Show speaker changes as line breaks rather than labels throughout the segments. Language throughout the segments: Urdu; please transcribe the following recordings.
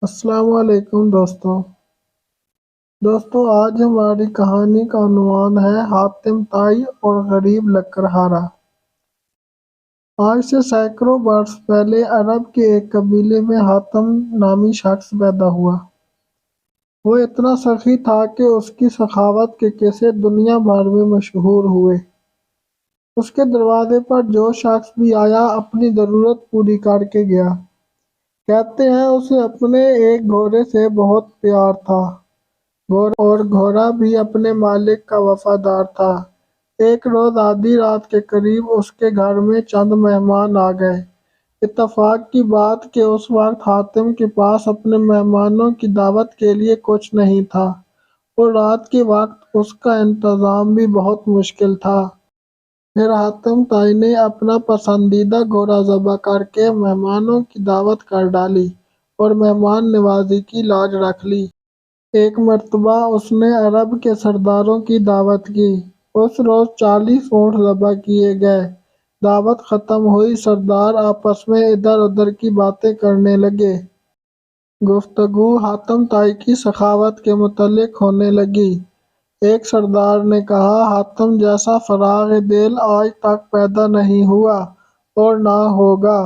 السلام علیکم دوستوں آج ہماری کہانی کا عنوان ہے حاتم طائی اور غریب لکڑہارا۔ آج سے سینکڑوں برس پہلے عرب کے ایک قبیلے میں حاتم نامی شخص پیدا ہوا۔ وہ اتنا سخی تھا کہ اس کی سخاوت کے قصے دنیا بھر میں مشہور ہوئے۔ اس کے دروازے پر جو شخص بھی آیا اپنی ضرورت پوری کر کے گیا۔ کہتے ہیں اسے اپنے ایک گھوڑے سے بہت پیار تھا اور گھوڑا بھی اپنے مالک کا وفادار تھا۔ ایک روز آدھی رات کے قریب اس کے گھر میں چند مہمان آ گئے۔ اتفاق کی بات کہ اس وقت حاتم کے پاس اپنے مہمانوں کی دعوت کے لیے کچھ نہیں تھا اور رات کے وقت اس کا انتظام بھی بہت مشکل تھا۔ پھر حاتم طائی نے اپنا پسندیدہ گھوڑا ذبح کر کے مہمانوں کی دعوت کر ڈالی اور مہمان نوازی کی لاج رکھ لی۔ ایک مرتبہ اس نے عرب کے سرداروں کی دعوت کی۔ اس روز 40 اونٹ ذبح کیے گئے۔ دعوت ختم ہوئی، سردار آپس میں ادھر ادھر کی باتیں کرنے لگے۔ گفتگو حاتم طائی کی سخاوت کے متعلق ہونے لگی۔ ایک سردار نے کہا، حاتم جیسا فراخ دل آج تک پیدا نہیں ہوا اور نہ ہوگا۔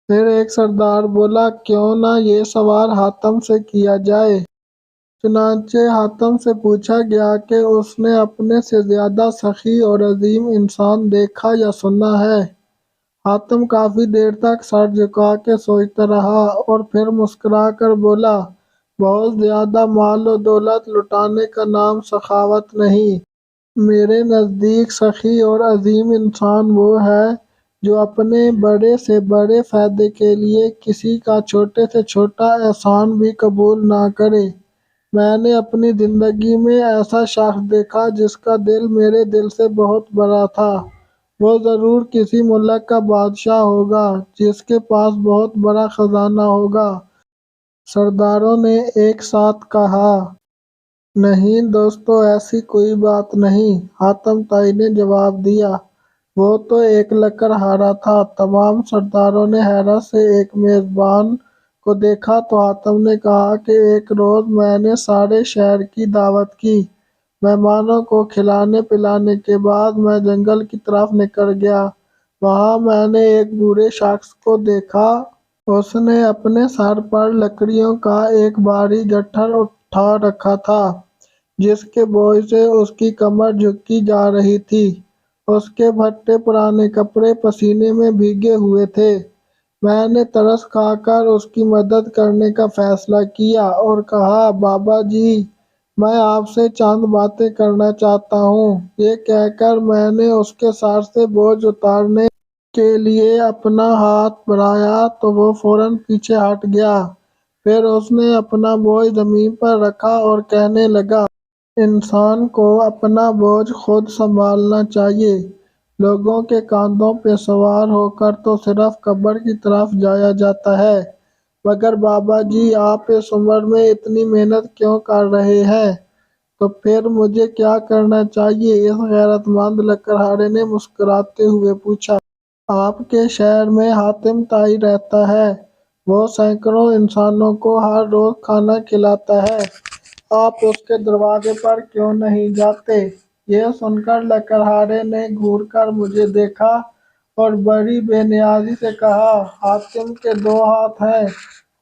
پھر ایک سردار بولا، کیوں نہ یہ سوال حاتم سے کیا جائے۔ چنانچہ حاتم سے پوچھا گیا کہ اس نے اپنے سے زیادہ سخی اور عظیم انسان دیکھا یا سنا ہے۔ حاتم کافی دیر تک سر جھکا کے سوچتا رہا اور پھر مسکرا کر بولا، بہت زیادہ مال و دولت لٹانے کا نام سخاوت نہیں۔ میرے نزدیک سخی اور عظیم انسان وہ ہے جو اپنے بڑے سے بڑے فائدے کے لیے کسی کا چھوٹے سے چھوٹا احسان بھی قبول نہ کرے۔ میں نے اپنی زندگی میں ایسا شخص دیکھا جس کا دل میرے دل سے بہت بڑا تھا۔ وہ ضرور کسی ملک کا بادشاہ ہوگا جس کے پاس بہت بڑا خزانہ ہوگا۔ سرداروں نے ایک ساتھ کہا۔ نہیں دوستو، ایسی کوئی بات نہیں، حاتم طائی نے جواب دیا۔ وہ تو ایک لکڑہارا تھا۔ تمام سرداروں نے حیرت سے ایک میزبان کو دیکھا تو حاتم نے کہا کہ ایک روز میں نے سارے شہر کی دعوت کی۔ مہمانوں کو کھلانے پلانے کے بعد میں جنگل کی طرف نکل گیا۔ وہاں میں نے ایک بوڑھے شخص کو دیکھا۔ اس نے اپنے سر پر لکڑیوں کا ایک بھاری گٹھر اٹھا رکھا تھا جس کے بوجھ سے اس کی کمر جھکی جا رہی تھی۔ اس کے پھٹے پرانے کپڑے پسینے میں بھیگے ہوئے تھے۔ میں نے ترس کھا کر اس کی مدد کرنے کا فیصلہ کیا اور کہا، بابا جی، میں آپ سے چند باتیں کرنا چاہتا ہوں۔ یہ کہہ کر میں نے اس کے سر سے بوجھ اتارنے کے لیے اپنا ہاتھ بڑھایا تو وہ فوراً پیچھے ہٹ گیا۔ پھر اس نے اپنا بوجھ زمین پر رکھا اور کہنے لگا، انسان کو اپنا بوجھ خود سنبھالنا چاہیے۔ لوگوں کے کاندھوں پہ سوار ہو کر تو صرف قبر کی طرف جایا جاتا ہے۔ مگر بابا جی، آپ اس عمر میں اتنی محنت کیوں کر رہے ہیں؟ تو پھر مجھے کیا کرنا چاہیے؟ اس غیرت مند لکڑہارے نے مسکراتے ہوئے پوچھا۔ آپ کے شہر میں حاتم طائی رہتا ہے۔ وہ سینکڑوں انسانوں کو ہر روز کھانا کھلاتا ہے۔ آپ اس کے دروازے پر کیوں نہیں جاتے؟ یہ سن کر لکڑہارے نے گھور کر مجھے دیکھا اور بڑی بے نیازی سے کہا، حاتم کے 2 ہاتھ ہیں،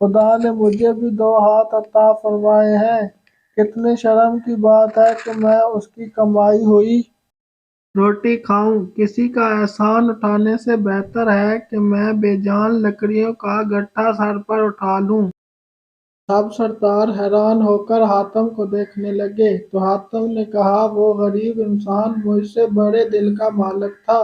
خدا نے مجھے بھی 2 ہاتھ عطا فرمائے ہیں۔ کتنے شرم کی بات ہے کہ میں اس کی کمائی ہوئی روٹی کھاؤں۔ کسی کا احسان اٹھانے سے بہتر ہے کہ میں بے جان لکڑیوں کا گٹھا سر پر اٹھا لوں۔ سب سردار حیران ہو کر حاتم کو دیکھنے لگے تو حاتم نے کہا، وہ غریب انسان مجھ سے بڑے دل کا مالک تھا۔